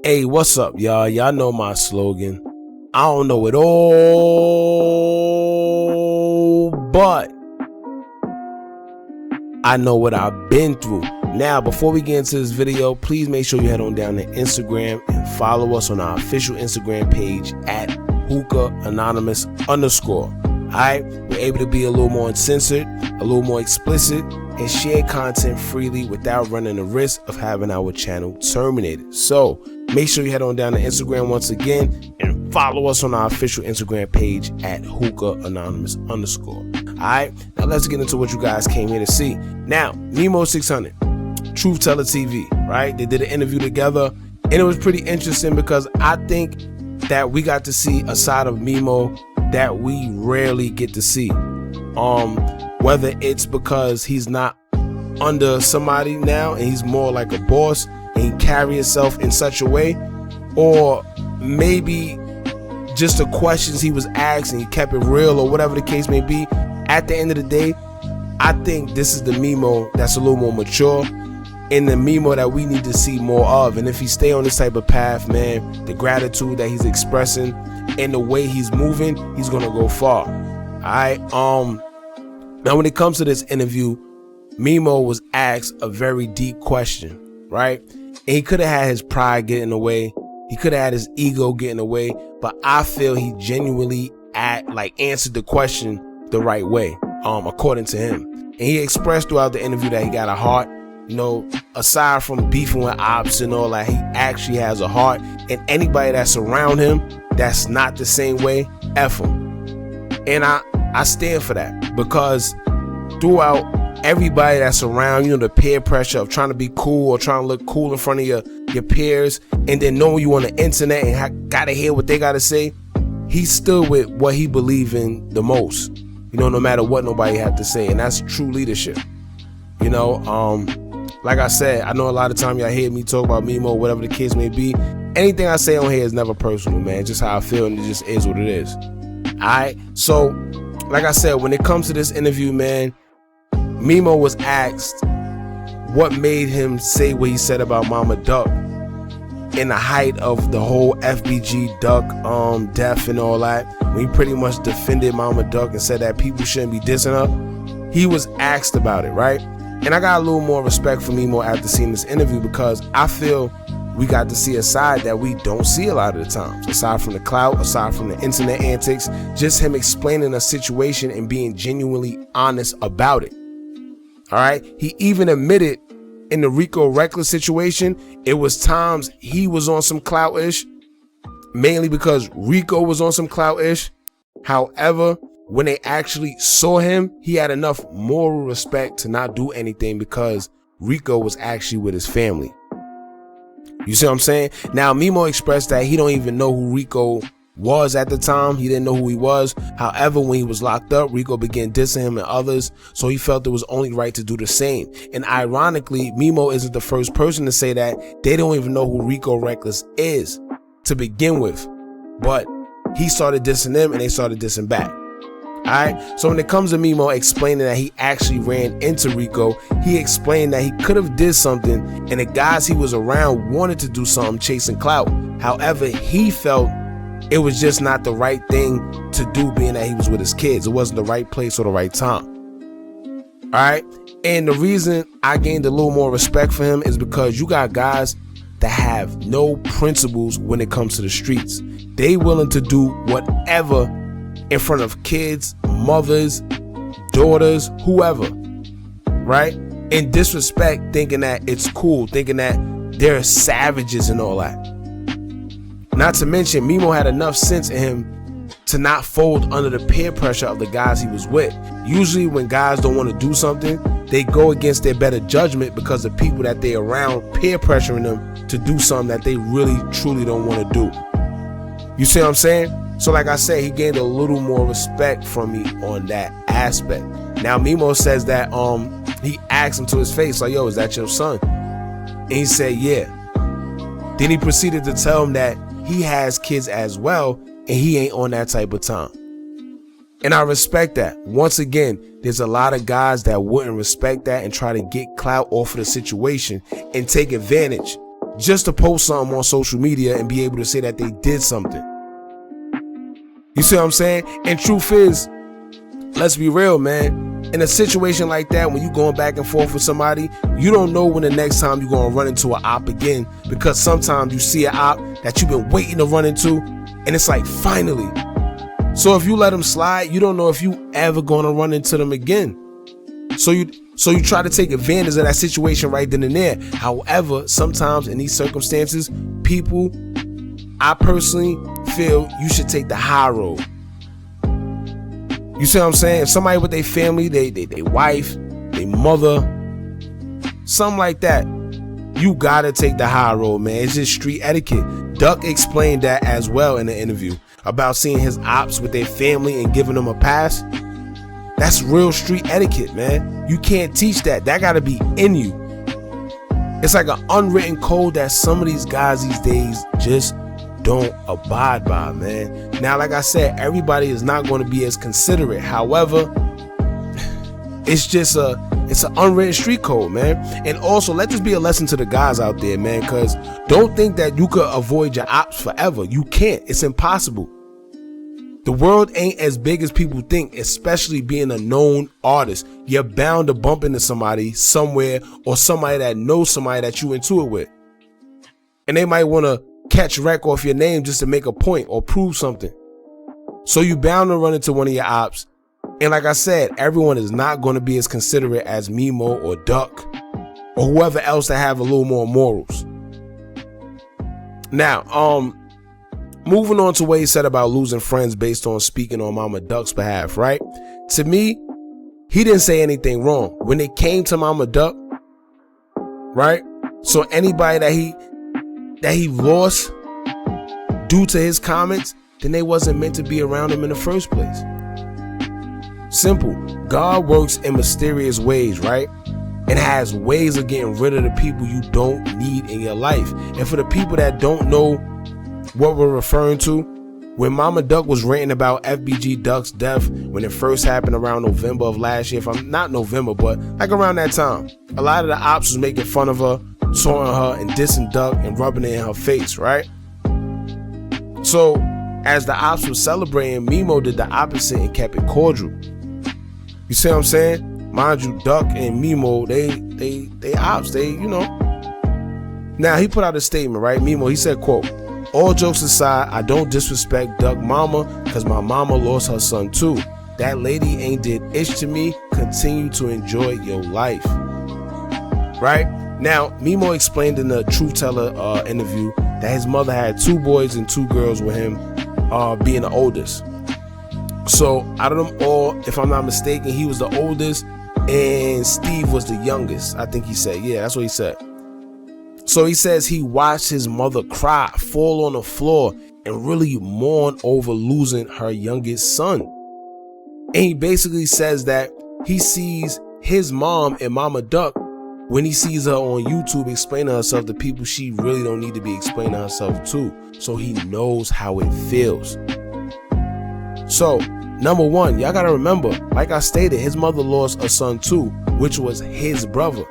Hey, what's up, y'all? Y'all know my slogan. I don't know it all, but I know what I've been through. Now, before we get into this video, please make sure you head on down to Instagram and follow us on our official Instagram page at hookah_anonymous_. Alright, we're able to be a little more uncensored, a little more explicit, and share content freely without running the risk of having our channel terminated. So make sure you head on down to Instagram once again and follow us on our official Instagram page at hookah_anonymous_. Alright, now let's get into what you guys came here to see. Now, Memo600, Truth Teller TV, right? They did an interview together, and it was pretty interesting because I think that we got to see a side of Memo that we rarely get to see. Whether it's because he's not under somebody now and he's more like a boss and he carry himself in such a way, or maybe just the questions he was asked and he kept it real, or whatever the case may be. At the end of the day, I think this is the Memo that's a little more mature and the Memo that we need to see more of. And if he stay on this type of path, man, the gratitude that he's expressing and the way he's moving, he's gonna go far. Alright, now when it comes to this interview, Memo was asked a very deep question, right? And he could have had his pride get in the way, he could have had his ego get in the way, but I feel he genuinely answered the question the right way, according to him. And he expressed throughout the interview that he got a heart. You know, aside from beefing with ops and all that, he actually has a heart, and anybody that's around him that's not the same way, F him. And I stand for that, because throughout everybody that's around, you know, the peer pressure of trying to be cool or trying to look cool in front of your peers, and then knowing you on the internet and gotta hear what they gotta say, he stood with what he believed in the most, you know, no matter what nobody had to say. And that's true leadership. You know, like I said, I know a lot of time y'all hear me talk about Memo, whatever the case may be. Anything I say on here is never personal, man. Just how I feel, and it just is what it is. Alright, so like I said, when it comes to this interview, man, Memo was asked what made him say what he said about Mama Duck in the height of the whole FBG Duck death and all that, when he pretty much defended Mama Duck and said that people shouldn't be dissing her. He was asked about it, right? And I got a little more respect for Memo after seeing this interview, because I feel we got to see a side that we don't see a lot of the times. Aside from the clout, aside from the internet antics, just him explaining a situation and being genuinely honest about it. All right. He even admitted in the Rico Recklezz situation, it was times he was on some clout-ish, mainly because Rico was on some clout-ish. However, when they actually saw him, he had enough moral respect to not do anything, because Rico was actually with his family. You see what I'm saying? Now, Memo expressed that he don't even know who Rico was at the time. He didn't know who he was. However, when he was locked up, Rico began dissing him and others, so he felt it was only right to do the same. And ironically, Memo isn't the first person to say that. They don't even know who Rico Recklezz is to begin with, but he started dissing them and they started dissing back. Alright, so when it comes to Memo explaining that he actually ran into Rico, he explained that he could have did something and the guys he was around wanted to do something chasing clout. However, he felt it was just not the right thing to do, being that he was with his kids. It wasn't the right place or the right time. Alright, and the reason I gained a little more respect for him is because you got guys that have no principles when it comes to the streets. They willing to do whatever in front of kids, mothers, daughters, whoever, right? In disrespect, thinking that it's cool, thinking that they're savages and all that. Not to mention, Memo had enough sense in him to not fold under the peer pressure of the guys he was with. Usually when guys don't want to do something, they go against their better judgment because the people that they're around peer pressuring them to do something that they really truly don't want to do. You see what I'm saying? So like I said, he gained a little more respect from me on that aspect. Now Memo says that he asked him to his face, like, yo, is that your son? And he said, yeah. Then he proceeded to tell him that he has kids as well and he ain't on that type of time. And I respect that. Once again, there's a lot of guys that wouldn't respect that and try to get clout off of the situation and take advantage just to post something on social media and be able to say that they did something. You see what I'm saying? And truth is, let's be real, man. In a situation like that, when you're going back and forth with somebody, you don't know when the next time you're going to run into an op again, because sometimes you see an op that you've been waiting to run into, and it's like, finally. So if you let them slide, you don't know if you ever going to run into them again. So you try to take advantage of that situation right then and there. However, sometimes in these circumstances, I personally feel you should take the high road. You see what I'm saying? If somebody with their family, they wife, their mother, something like that, you gotta take the high road, man. It's just street etiquette. Duck explained that as well in the interview about seeing his ops with their family and giving them a pass. That's real street etiquette, man. You can't teach that. That gotta be in you. It's like an unwritten code that some of these guys these days just don't abide by, man. Now, like I said, everybody is not going to be as considerate. However, it's an unwritten street code, man. And also, let this be a lesson to the guys out there, man, because don't think that you could avoid your ops forever. You can't. It's impossible. The world ain't as big as people think, especially being a known artist. You're bound to bump into somebody somewhere, or somebody that knows somebody that you into it with. And they might want to catch wreck off your name just to make a point or prove something. So you bound to run into one of your ops. And like I said, everyone is not going to be as considerate as Memo or Duck or whoever else that have a little more morals. Now, moving on to what he said about losing friends based on speaking on Mama Duck's behalf, right? To me, he didn't say anything wrong. When it came to Mama Duck, right? So anybody that he lost due to his comments, then they wasn't meant to be around him in the first place. Simple. God works in mysterious ways, right? And has ways of getting rid of the people you don't need in your life. And for the people that don't know what we're referring to, when Mama Duck was ranting about FBG Duck's death when it first happened around November of last year, not November, but like around that time, a lot of the ops was making fun of her, taunting her and dissing Duck and rubbing it in her face, right? So as the ops was celebrating, Memo did the opposite and kept it cordial. You see what I'm saying? Mind you, Duck and Memo, they ops, you know. Now he put out a statement, right? Memo, he said, quote, "All jokes aside, I don't disrespect Duck mama because my mama lost her son too. That lady ain't did itch to me. Continue to enjoy your life." Right? Now, Memo explained in the Truth Teller interview that his mother had 2 boys and 2 girls with him, being the oldest. So out of them all, if I'm not mistaken, he was the oldest and Steve was the youngest. I think he said, yeah, that's what he said. So he says he watched his mother cry, fall on the floor, and really mourn over losing her youngest son. And he basically says that he sees his mom and Mama Duck when he sees her on YouTube explaining herself to people she really don't need to be explaining herself to. So he knows how it feels. So, number one, y'all gotta remember, like I stated, his mother lost a son too, which was his brother.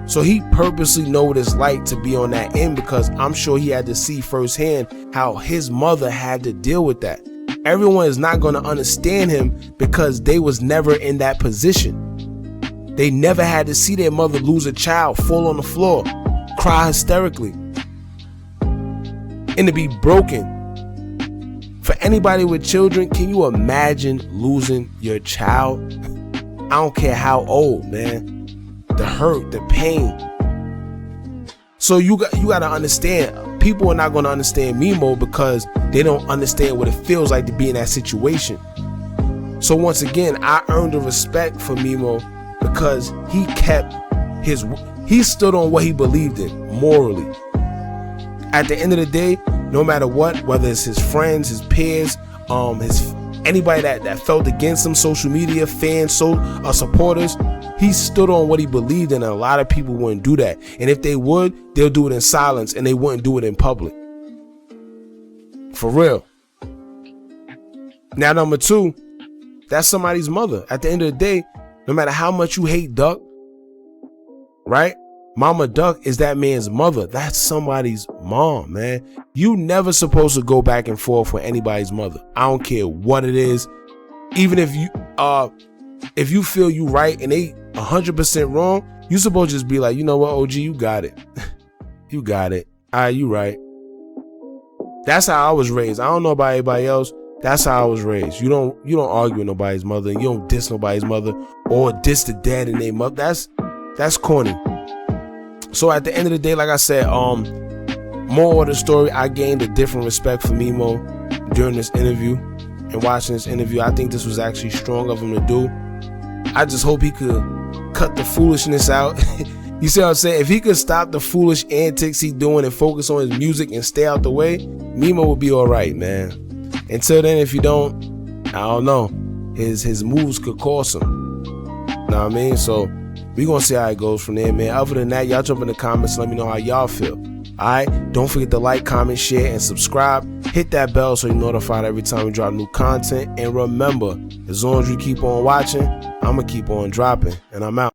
So he purposely know what it's like to be on that end, because I'm sure he had to see firsthand how his mother had to deal with that. Everyone is not going to understand him because they was never in that position. They never had to see their mother lose a child, fall on the floor, cry hysterically, and to be broken. For anybody with children, can you imagine losing your child? I don't care how old, man. The hurt, the pain. So you got to understand, people are not going to understand Memo because they don't understand what it feels like to be in that situation. So once again, I earned the respect for Memo because he stood on what he believed in morally. At the end of the day, no matter what, whether it's his friends, his peers, anybody that felt against him, social media, fans, supporters, he stood on what he believed in, and a lot of people wouldn't do that. And if they would, they'll do it in silence, and they wouldn't do it in public. For real. Now, number two, that's somebody's mother. At the end of the day, no matter how much you hate Duck, right? Mama Duck is that man's mother. That's somebody's mom, man. You never supposed to go back and forth with anybody's mother. I don't care what it is. Even if you feel you right and they 100% wrong, you supposed to just be like, you know what, OG, you got it. You got it. All right, you right. That's how I was raised. I don't know about anybody else. That's how I was raised. You don't argue with nobody's mother, and you don't diss nobody's mother or diss the dad and their mother. That's corny. So at the end of the day, like I said, more of the story, I gained a different respect for Memo during this interview and watching this interview. I think this was actually strong of him to do. I just hope he could cut the foolishness out. You see what I'm saying? If he could stop the foolish antics he doing and focus on his music and stay out the way, Memo will be all right, man. Until then, if you don't, I don't know. His moves could cost him. Know what I mean? So we gonna see how it goes from there, man. Other than that, y'all jump in the comments and let me know how y'all feel. Alright? Don't forget to like, comment, share, and subscribe. Hit that bell so you're notified every time we drop new content. And remember, as long as you keep on watching, I'ma keep on dropping. And I'm out.